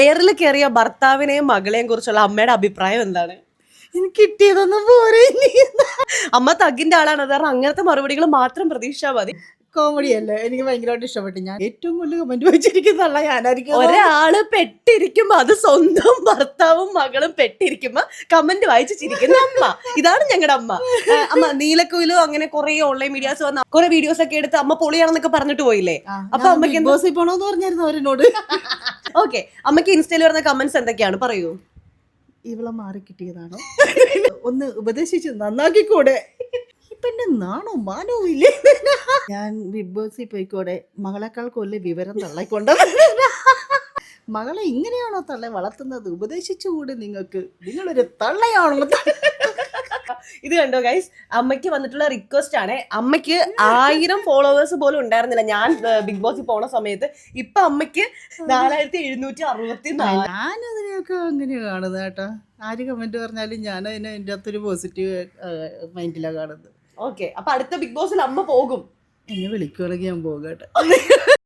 എയറിൽ കയറിയ ഭർത്താവിനെയും മകളെയും കുറിച്ചുള്ള അമ്മയുടെ അഭിപ്രായം എന്താണ്? എനിക്ക് കിട്ടിയതൊന്നും പോരെ. അമ്മ തഗ്ഗിന്റെ ആളാണ്, കാരണം അങ്ങനത്തെ മറുപടികൾ മാത്രം പ്രതീക്ഷിച്ചാൽ മതി. കോമഡി അല്ലേ, എനിക്ക് ഭയങ്കരമായിട്ട് ഇഷ്ടപ്പെട്ടു. ഞാൻ ഏറ്റവും കൂടുതൽ കമന്റ് വായിച്ചിരിക്കുന്നതല്ല ഞാനായിരിക്കും. ഒരാള് പെട്ടിരിക്കുമ്പോ, അത് സ്വന്തം ഭർത്താവും മകളും പെട്ടിരിക്കുമ്പോ കമന്റ് വായിച്ച് ചിരിക്കുന്ന അമ്മ, ഇതാണ് ഞങ്ങളുടെ അമ്മ. അമ്മ നീലക്കുയിലും അങ്ങനെ കുറെ ഓൺലൈൻ മീഡിയാസ് വന്ന കുറെ വീഡിയോസ് ഒക്കെ എടുത്ത് അമ്മ പൊളിയാണെന്നൊക്കെ പറഞ്ഞിട്ട് പോയില്ലേ? അപ്പൊ അമ്മക്ക് ബിഗ് ബോസിൽ പോണോന്ന് പറഞ്ഞായിരുന്നു അവരെന്നോട്. ഓക്കെ, അമ്മക്ക് ഇൻസ്റ്റയിൽ വരുന്ന കമന്റ്സ് എന്തൊക്കെയാണ്, പറയൂ. ഇവളെ മാറി കിട്ടിയതാണോ, ഒന്ന് ഉപദേശിച്ച് നന്നാക്കിക്കൂടെ, പിന്നെ നാണോ മാനോ ഇല്ലേ. ഞാൻ ബിഗ് ബോസിൽ പോയിക്കോടെ, മകളെക്കാൾ കൊല്ലം വിവരം തള്ളയിക്കൊണ്ട്. മകളെ ഇങ്ങനെയാണോ തള്ളെ വളർത്തുന്നത്, ഉപദേശിച്ചുകൂടെ നിങ്ങൾക്ക്, നിങ്ങളൊരു തള്ളയാണോ. ഇത് കണ്ടോ ഗൈസ്, അമ്മയ്ക്ക് വന്നിട്ടുള്ള റിക്വസ്റ്റ് ആണ്. അമ്മയ്ക്ക് 1000 ഫോളോവേഴ്സ് പോലും ഉണ്ടായിരുന്നില്ല ഞാൻ ബിഗ് ബോസിൽ പോണ സമയത്ത്. ഇപ്പൊ അമ്മയ്ക്ക് 4764. ഞാനതിനെയൊക്കെ അങ്ങനെ കാണുന്നത് കേട്ടോ. ആര് കമന്റ് പറഞ്ഞാലും ഞാൻ അതിനെ എൻ്റെ അകത്തൊരു പോസിറ്റീവ് മൈൻഡിലാണ് കാണുന്നത്. ഓക്കെ, അപ്പൊ അടുത്ത ബിഗ് ബോസിൽ അമ്മ പോകും. എന്നെ വിളിക്കുവാണെങ്കിൽ ഞാൻ പോകട്ടെ.